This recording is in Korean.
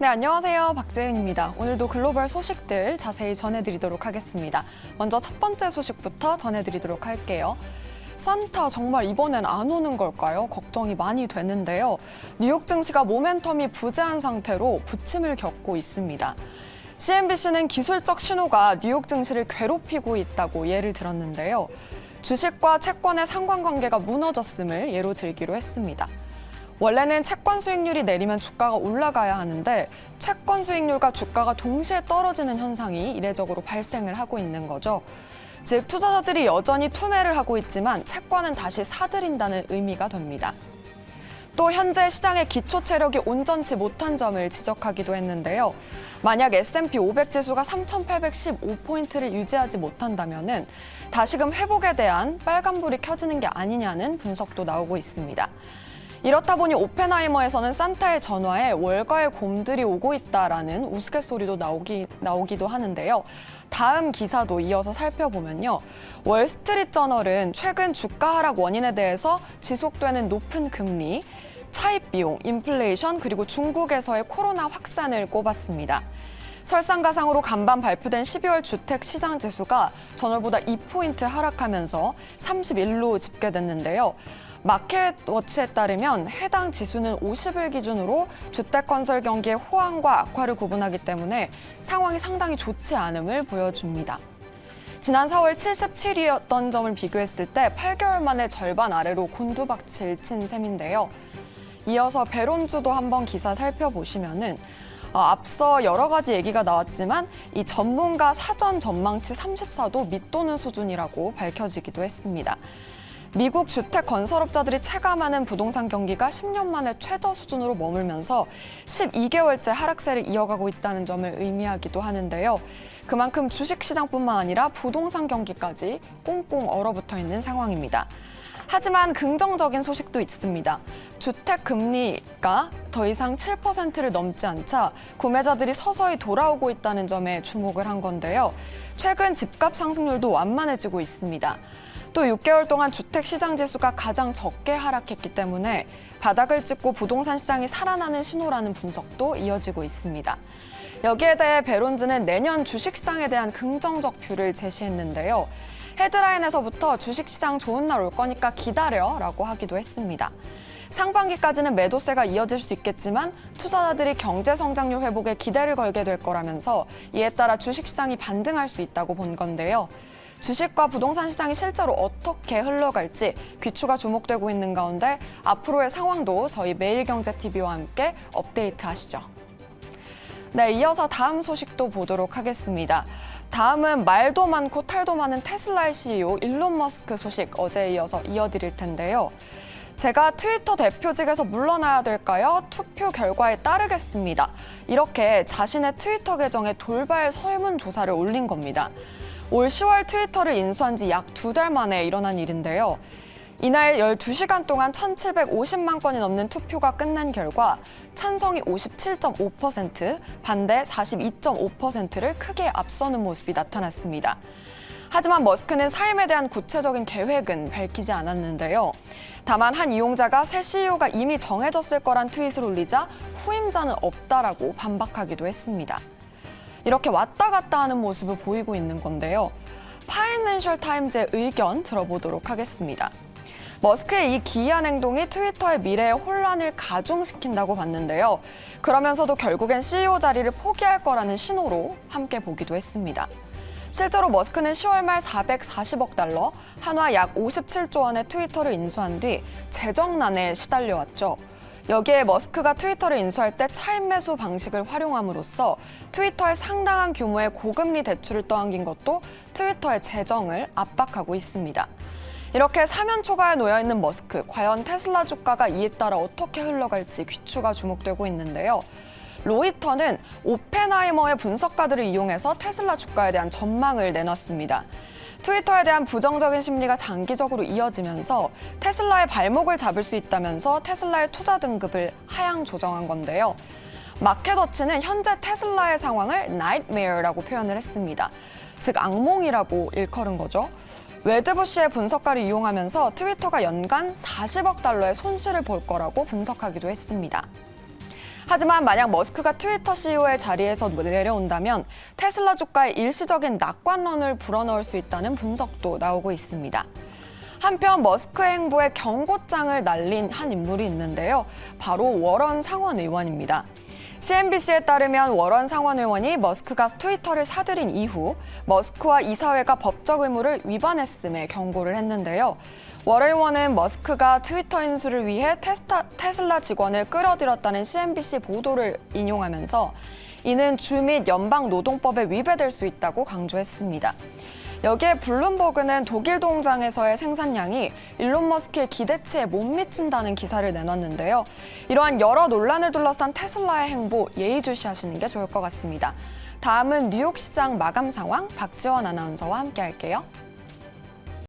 네, 안녕하세요. 박재윤입니다. 오늘도 글로벌 소식들 자세히 전해드리도록 하겠습니다. 먼저 첫 번째 소식부터 전해드리도록 할게요. 산타 정말 이번엔 안 오는 걸까요? 걱정이 많이 되는데요. 뉴욕 증시가 모멘텀이 부재한 상태로 부침을 겪고 있습니다. CNBC는 기술적 신호가 뉴욕 증시를 괴롭히고 있다고 예를 들었는데요. 주식과 채권의 상관관계가 무너졌음을 예로 들기로 했습니다. 원래는 채권 수익률이 내리면 주가가 올라가야 하는데 채권 수익률과 주가가 동시에 떨어지는 현상이 이례적으로 발생을 하고 있는 거죠. 즉, 투자자들이 여전히 투매를 하고 있지만 채권은 다시 사들인다는 의미가 됩니다. 또 현재 시장의 기초 체력이 온전치 못한 점을 지적하기도 했는데요. 만약 S&P 500 지수가 3,815포인트를 유지하지 못한다면은 다시금 회복에 대한 빨간불이 켜지는 게 아니냐는 분석도 나오고 있습니다. 이렇다 보니 오펜하이머에서는 산타의 전화에 월가의 곰들이 오고 있다라는 우스갯소리도 나오기도 하는데요. 다음 기사도 이어서 살펴보면요. 월스트리트저널은 최근 주가 하락 원인에 대해서 지속되는 높은 금리, 차입 비용, 인플레이션, 그리고 중국에서의 코로나 확산을 꼽았습니다. 설상가상으로 간밤 발표된 12월 주택 시장 지수가 전월보다 2포인트 하락하면서 31로 집계됐는데요. 마켓워치에 따르면 해당 지수는 50일 기준으로 주택건설 경기의 호황과 악화를 구분하기 때문에 상황이 상당히 좋지 않음을 보여줍니다. 지난 4월 77이었던 점을 비교했을 때 8개월 만에 절반 아래로 곤두박질 친 셈인데요. 이어서 베론즈도 한번 기사 살펴보시면은 앞서 여러 가지 얘기가 나왔지만 이 전문가 사전 전망치 34도 밑도는 수준이라고 밝혀지기도 했습니다. 미국 주택 건설업자들이 체감하는 부동산 경기가 10년 만에 최저 수준으로 머물면서 12개월째 하락세를 이어가고 있다는 점을 의미하기도 하는데요. 그만큼 주식시장뿐만 아니라 부동산 경기까지 꽁꽁 얼어붙어 있는 상황입니다. 하지만 긍정적인 소식도 있습니다. 주택 금리가 더 이상 7%를 넘지 않자 구매자들이 서서히 돌아오고 있다는 점에 주목을 한 건데요. 최근 집값 상승률도 완만해지고 있습니다. 또 6개월 동안 주택시장 지수가 가장 적게 하락했기 때문에 바닥을 찍고 부동산 시장이 살아나는 신호라는 분석도 이어지고 있습니다. 여기에 대해 베론즈는 내년 주식시장에 대한 긍정적 뷰를 제시했는데요. 헤드라인에서부터 주식시장 좋은 날 올 거니까 기다려라고 하기도 했습니다. 상반기까지는 매도세가 이어질 수 있겠지만 투자자들이 경제 성장률 회복에 기대를 걸게 될 거라면서 이에 따라 주식시장이 반등할 수 있다고 본 건데요. 주식과 부동산 시장이 실제로 어떻게 흘러갈지 귀추가 주목되고 있는 가운데 앞으로의 상황도 저희 매일경제TV와 함께 업데이트하시죠. 네, 이어서 다음 소식도 보도록 하겠습니다. 다음은 말도 많고 탈도 많은 테슬라의 CEO 일론 머스크 소식 어제에 이어서 이어드릴 텐데요. 제가 트위터 대표직에서 물러나야 될까요? 투표 결과에 따르겠습니다. 이렇게 자신의 트위터 계정에 돌발 설문조사를 올린 겁니다. 올 10월 트위터를 인수한 지 약 2달 만에 일어난 일인데요. 이날 12시간 동안 1,750만 건이 넘는 투표가 끝난 결과 찬성이 57.5%, 반대 42.5%를 크게 앞서는 모습이 나타났습니다. 하지만 머스크는 사임에 대한 구체적인 계획은 밝히지 않았는데요. 다만 한 이용자가 새 CEO가 이미 정해졌을 거란 트윗을 올리자 후임자는 없다라고 반박하기도 했습니다. 이렇게 왔다 갔다 하는 모습을 보이고 있는 건데요. 파이낸셜 타임즈의 의견 들어보도록 하겠습니다. 머스크의 이 기이한 행동이 트위터의 미래에 혼란을 가중시킨다고 봤는데요. 그러면서도 결국엔 CEO 자리를 포기할 거라는 신호로 함께 보기도 했습니다. 실제로 머스크는 10월 말 440억 달러, 한화 약 57조 원의 트위터를 인수한 뒤 재정난에 시달려왔죠. 여기에 머스크가 트위터를 인수할 때 차입 매수 방식을 활용함으로써 트위터에 상당한 규모의 고금리 대출을 떠안긴 것도 트위터의 재정을 압박하고 있습니다. 이렇게 사면초가에 놓여있는 머스크, 과연 테슬라 주가가 이에 따라 어떻게 흘러갈지 귀추가 주목되고 있는데요. 로이터는 오펜하이머의 분석가들을 이용해서 테슬라 주가에 대한 전망을 내놨습니다. 트위터에 대한 부정적인 심리가 장기적으로 이어지면서 테슬라의 발목을 잡을 수 있다면서 테슬라의 투자 등급을 하향 조정한 건데요. 마켓워치는 현재 테슬라의 상황을 nightmare라고 표현을 했습니다. 즉 악몽이라고 일컬은 거죠. 웨드부시의 분석가를 이용하면서 트위터가 연간 40억 달러의 손실을 볼 거라고 분석하기도 했습니다. 하지만 만약 머스크가 트위터 CEO의 자리에서 내려온다면 테슬라 주가에 일시적인 낙관론을 불어넣을 수 있다는 분석도 나오고 있습니다. 한편 머스크의 행보에 경고장을 날린 한 인물이 있는데요. 바로 워런 상원 의원입니다. CNBC에 따르면 워런 상원 의원이 머스크가 트위터를 사들인 이후 머스크와 이사회가 법적 의무를 위반했음에 경고를 했는데요. 워런 의원은 머스크가 트위터 인수를 위해 테슬라 직원을 끌어들였다는 CNBC 보도를 인용하면서 이는 주 및 연방노동법에 위배될 수 있다고 강조했습니다. 여기에 블룸버그는 독일 공장에서의 생산량이 일론 머스크의 기대치에 못 미친다는 기사를 내놨는데요. 이러한 여러 논란을 둘러싼 테슬라의 행보 예의주시하시는 게 좋을 것 같습니다. 다음은 뉴욕 시장 마감 상황 박지원 아나운서와 함께 할게요.